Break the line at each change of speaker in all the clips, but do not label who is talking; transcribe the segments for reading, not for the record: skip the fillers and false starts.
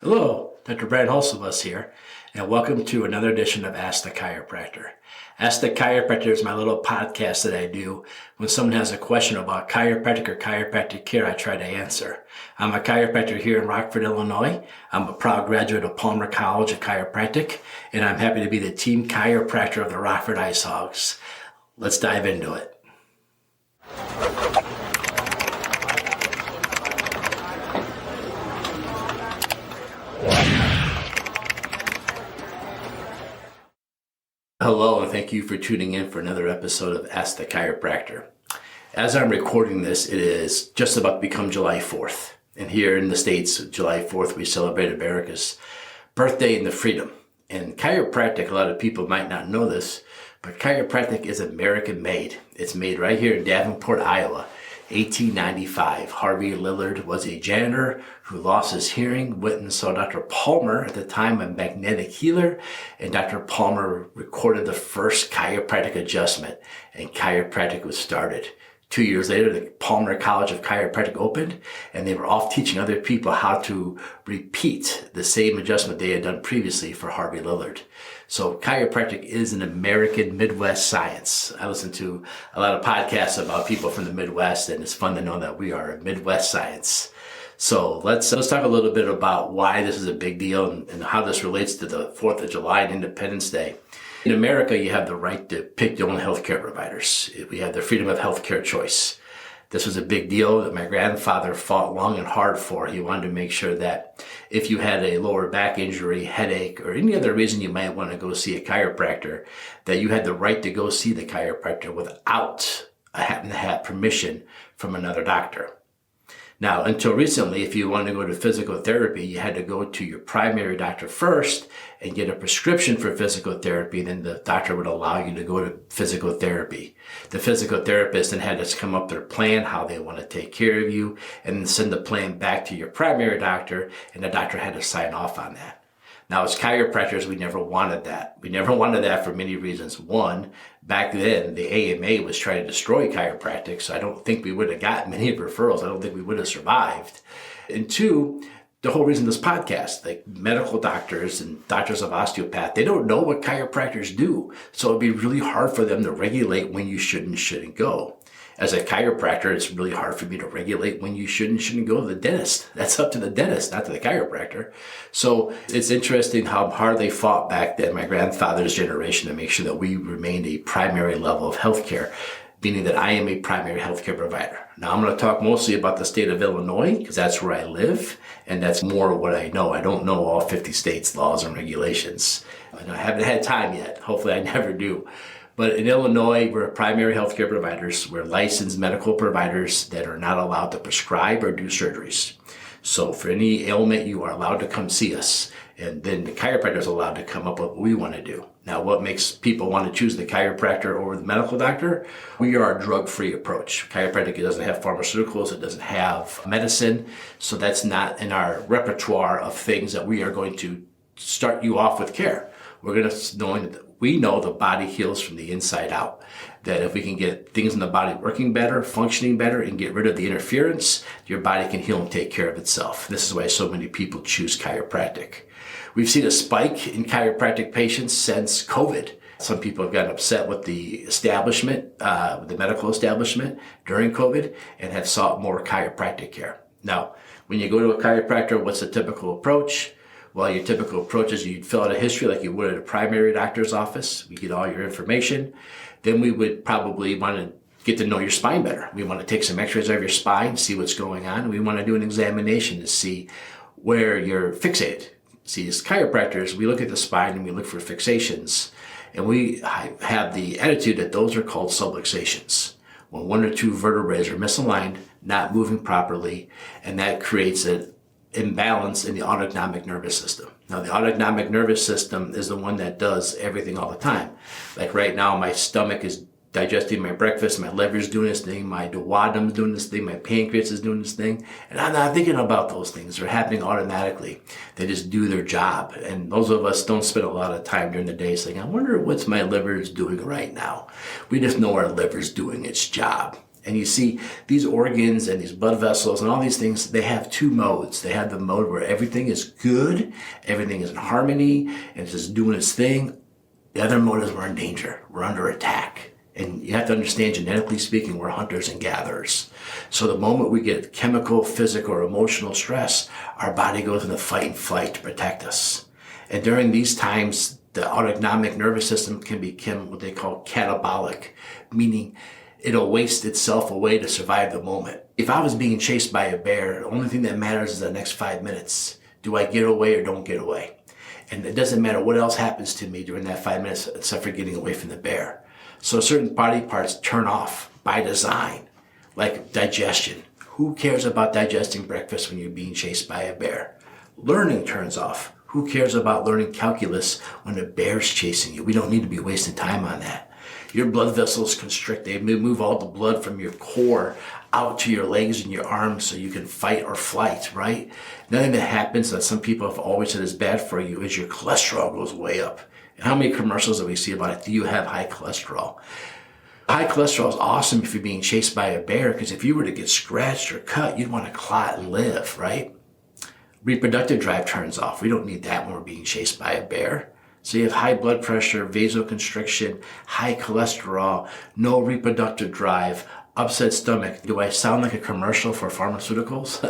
Hello, Dr. Brant Hulsebus here, and welcome to another edition of Ask the Chiropractor. Ask the Chiropractor is my little podcast that I do when someone has a question about chiropractic or chiropractic care. I try to answer. I'm a chiropractor here in Rockford, Illinois. I'm a proud graduate of Palmer College of Chiropractic, and I'm happy to be the team chiropractor of the Rockford Ice Hogs. Let's dive into it. Hello, and thank you for tuning in for another episode of Ask the Chiropractor. As I'm recording this, it is just about to become July 4th. And here in the States, July 4th, we celebrate America's birthday and the freedom. And chiropractic, a lot of people might not know this, but chiropractic is American made. It's made right here in Davenport, Iowa. 1895, Harvey Lillard was a janitor who lost his hearing, went and saw Dr. Palmer, at the time a magnetic healer, and Dr. Palmer recorded the first chiropractic adjustment, and chiropractic was started. 2 years later, the Palmer College of Chiropractic opened, and they were off teaching other people how to repeat the same adjustment they had done previously for Harvey Lillard. So chiropractic is an American Midwest science. I listen to a lot of podcasts about people from the Midwest, and it's fun to know that we are a Midwest science. So let's talk a little bit about why this is a big deal and how this relates to the 4th of July and Independence Day. In America, you have the right to pick your own healthcare providers. We have the freedom of healthcare choice. This was a big deal that my grandfather fought long and hard for. He wanted to make sure that if you had a lower back injury, headache, or any other reason you might want to go see a chiropractor, that you had the right to go see the chiropractor without having to have permission from another doctor. Now, until recently, if you wanted to go to physical therapy, you had to go to your primary doctor first and get a prescription for physical therapy. Then the doctor would allow you to go to physical therapy. The physical therapist then had to come up with their plan, how they want to take care of you, and then send the plan back to your primary doctor, and the doctor had to sign off on that. Now, as chiropractors, we never wanted that. We never wanted that for many reasons. One, back then, the AMA was trying to destroy chiropractic, so I don't think we would have gotten many referrals. I don't think we would have survived. And two, the whole reason this podcast, like medical doctors and doctors of osteopath, they don't know what chiropractors do. So it'd be really hard for them to regulate when you should and shouldn't go. As a chiropractor, it's really hard for me to regulate when you should and shouldn't go to the dentist. That's up to the dentist, not to the chiropractor. So it's interesting how hard they fought back then, my grandfather's generation, to make sure that we remained a primary level of healthcare, meaning that I am a primary healthcare provider. Now, I'm going to talk mostly about the state of Illinois because that's where I live, and that's more what I know. I don't know all 50 states' laws and regulations. I haven't had time yet. Hopefully, I never do. But in Illinois, we're primary healthcare providers. We're licensed medical providers that are not allowed to prescribe or do surgeries. So for any ailment, you are allowed to come see us. And then the chiropractor is allowed to come up with what we want to do. Now, what makes people want to choose the chiropractor over the medical doctor? We are a drug-free approach. Chiropractic doesn't have pharmaceuticals. It doesn't have medicine. So that's not in our repertoire of things that we are going to start you off with care. We're going to knowing that we know the body heals from the inside out. That if we can get things in the body working better, functioning better, and get rid of the interference, your body can heal and take care of itself. This is why so many people choose chiropractic. We've seen a spike in chiropractic patients since COVID. Some people have gotten upset with the establishment, with the medical establishment during COVID, and have sought more chiropractic care. Now, when you go to a chiropractor, what's the typical approach? Well, your typical approach is you'd fill out a history like you would at a primary doctor's office. We get all your information. Then we would probably want to get to know your spine better. We want to take some x-rays of your spine, see what's going on. We want to do an examination to see where you're fixated. See, as chiropractors, we look at the spine and we look for fixations. And we have the attitude that those are called subluxations. When one or two vertebrae are misaligned, not moving properly, and that creates an imbalance in the autonomic nervous system. Now, the autonomic nervous system is the one that does everything all the time. Like right now, my stomach is digesting my breakfast, my liver's doing this thing, my duodenum's doing this thing, my pancreas is doing this thing, and I'm not thinking about those things. They're happening automatically. They just do their job. And those of us don't spend a lot of time during the day saying, I wonder what's my liver's doing right now. We just know our liver's doing its job. And you see these organs and these blood vessels and all these things, they have two modes. They have the mode where everything is good, everything is in harmony, and it's just doing its thing. The other mode is we're in danger, we're under attack. And you have to understand, genetically speaking, we're hunters and gatherers. So the moment we get chemical, physical, or emotional stress, our body goes into fight and flight to protect us. And during these times, the autonomic nervous system can become what they call catabolic, meaning it'll waste itself away to survive the moment. If I was being chased by a bear, the only thing that matters is the next 5 minutes. Do I get away or don't get away? And it doesn't matter what else happens to me during that 5 minutes except for getting away from the bear. So certain body parts turn off by design, like digestion. Who cares about digesting breakfast when you're being chased by a bear? Learning turns off. Who cares about learning calculus when a bear's chasing you? We don't need to be wasting time on that. Your blood vessels constrict. They move all the blood from your core out to your legs and your arms so you can fight or flight, right? Another thing that happens that some people have always said is bad for you is your cholesterol goes way up. And how many commercials do we see about it? Do you have high cholesterol? High cholesterol is awesome if you're being chased by a bear, because if you were to get scratched or cut, you'd want to clot and live, right? Reproductive drive turns off. We don't need that when we're being chased by a bear. So you have high blood pressure, vasoconstriction, high cholesterol, no reproductive drive, upset stomach. Do I sound like a commercial for pharmaceuticals?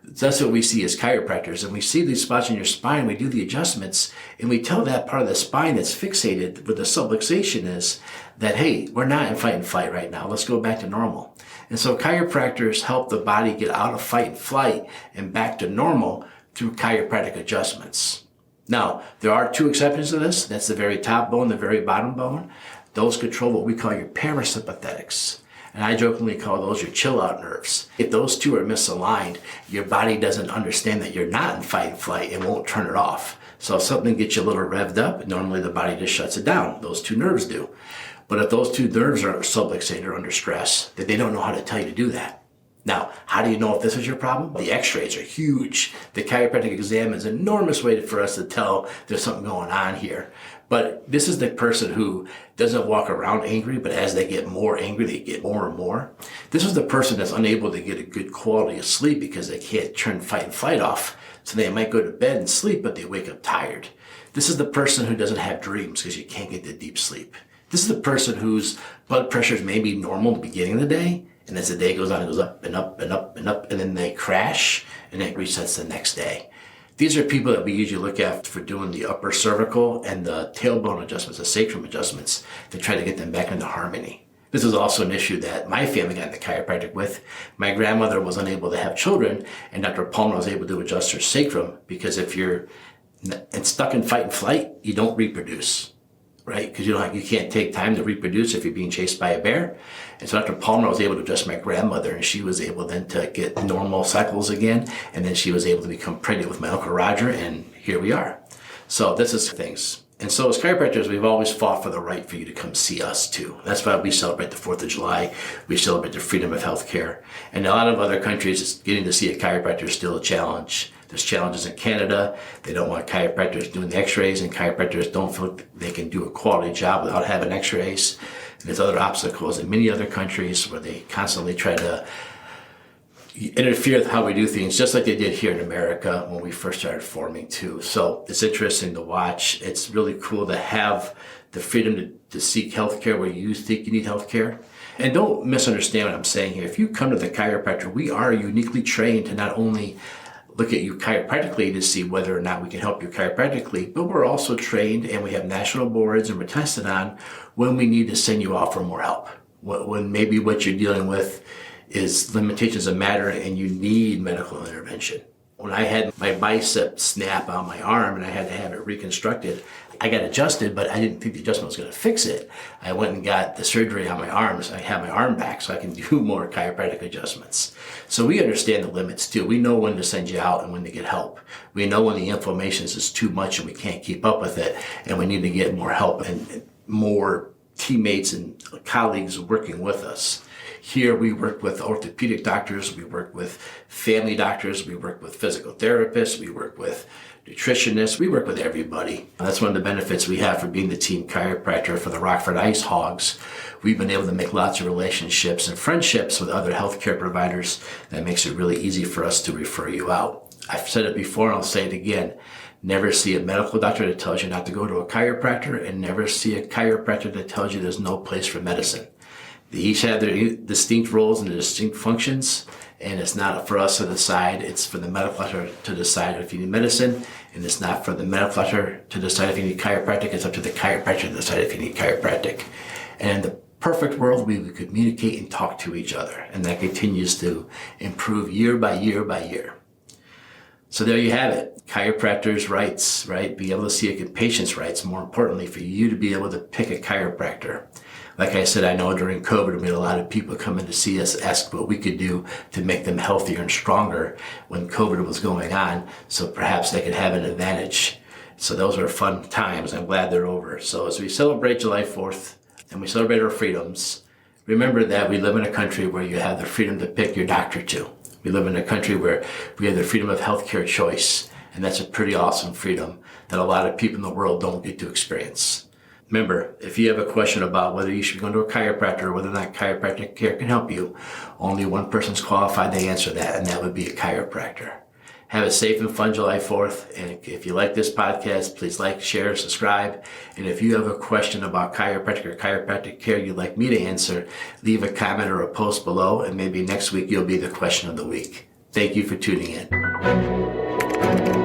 That's what we see as chiropractors. And we see these spots in your spine, we do the adjustments, and we tell that part of the spine that's fixated with the subluxation is that, hey, we're not in fight and flight right now. Let's go back to normal. And so chiropractors help the body get out of fight and flight and back to normal through chiropractic adjustments. Now, there are two exceptions to this. That's the very top bone, the very bottom bone. Those control what we call your parasympathetics. And I jokingly call those your chill out nerves. If those two are misaligned, your body doesn't understand that you're not in fight and flight and won't turn it off. So if something gets you a little revved up, normally the body just shuts it down. Those two nerves do. But if those two nerves are subluxated or under stress, then they don't know how to tell you to do that. Now, how do you know if this is your problem? The x-rays are huge. The chiropractic exam is an enormous way for us to tell there's something going on here. But this is the person who doesn't walk around angry, but as they get more angry, they get more and more. This is the person that's unable to get a good quality of sleep because they can't turn fight and flight off. So they might go to bed and sleep, but they wake up tired. This is the person who doesn't have dreams because you can't get the deep sleep. This is the person whose blood pressures may be normal at the beginning of the day, and as the day goes on, it goes up and up and up and up, and then they crash, and it resets the next day. These are people that we usually look at for doing the upper cervical and the tailbone adjustments, the sacrum adjustments, to try to get them back into harmony. This is also an issue that my family got into chiropractic with. My grandmother was unable to have children, and Dr. Palmer was able to adjust her sacrum, because if you're stuck in fight and flight, you don't reproduce. Right? Because you can't take time to reproduce if you're being chased by a bear. And so Dr. Palmer was able to adjust my grandmother, and she was able then to get normal cycles again. And then she was able to become pregnant with my Uncle Roger, and here we are. So this is things. And so as chiropractors, we've always fought for the right for you to come see us too. That's why we celebrate the 4th of July. We celebrate the freedom of healthcare. And in a lot of other countries, getting to see a chiropractor is still a challenge. There's challenges in Canada. They don't want chiropractors doing the x-rays, and chiropractors don't feel they can do a quality job without having x-rays. And there's other obstacles in many other countries where they constantly try to interfere with how we do things, just like they did here in America when we first started forming too. So it's interesting to watch. It's really cool to have the freedom to seek healthcare where you think you need healthcare. And don't misunderstand what I'm saying here. If you come to the chiropractor, we are uniquely trained to not only look at you chiropractically to see whether or not we can help you chiropractically, but we're also trained, and we have national boards, and we're tested on when we need to send you out for more help. When maybe what you're dealing with is limitations of matter and you need medical intervention. When I had my bicep snap on my arm and I had to have it reconstructed, I got adjusted, but I didn't think the adjustment was going to fix it. I went and got the surgery on my arm, so I have my arm back so I can do more chiropractic adjustments. So we understand the limits too. We know when to send you out and when to get help. We know when the inflammation is too much and we can't keep up with it, and we need to get more help and more teammates and colleagues working with us. Here we work with orthopedic doctors, we work with family doctors, we work with physical therapists, we work with nutritionists. We work with everybody. That's one of the benefits we have for being the team chiropractor for the Rockford Ice Hogs. We've been able to make lots of relationships and friendships with other healthcare providers. That makes it really easy for us to refer you out. I've said it before and I'll say it again. Never see a medical doctor that tells you not to go to a chiropractor, and never see a chiropractor that tells you there's no place for medicine. They each have their distinct roles and their distinct functions, and it's not for us to decide. It's for the medical doctor to decide if you need medicine, and it's not for the medical doctor to decide if you need chiropractic. It's up to the chiropractor to decide if you need chiropractic. And in the perfect world, we would communicate and talk to each other, and that continues to improve year by year by year. So there you have it. Chiropractors' rights, right? Be able to see a patient's rights. More importantly, for you to be able to pick a chiropractor. Like I said, I know during COVID, we had a lot of people come in to see us, ask what we could do to make them healthier and stronger when COVID was going on, so perhaps they could have an advantage. So those are fun times. I'm glad they're over. So as we celebrate July 4th and we celebrate our freedoms, remember that we live in a country where you have the freedom to pick your doctor too. We live in a country where we have the freedom of healthcare choice, and that's a pretty awesome freedom that a lot of people in the world don't get to experience. Remember, if you have a question about whether you should go to a chiropractor or whether or not chiropractic care can help you, only one person's qualified to answer that, and that would be a chiropractor. Have a safe and fun July 4th. And if you like this podcast, please like, share, subscribe. And if you have a question about chiropractic or chiropractic care you'd like me to answer, leave a comment or a post below, and maybe next week you'll be the question of the week. Thank you for tuning in.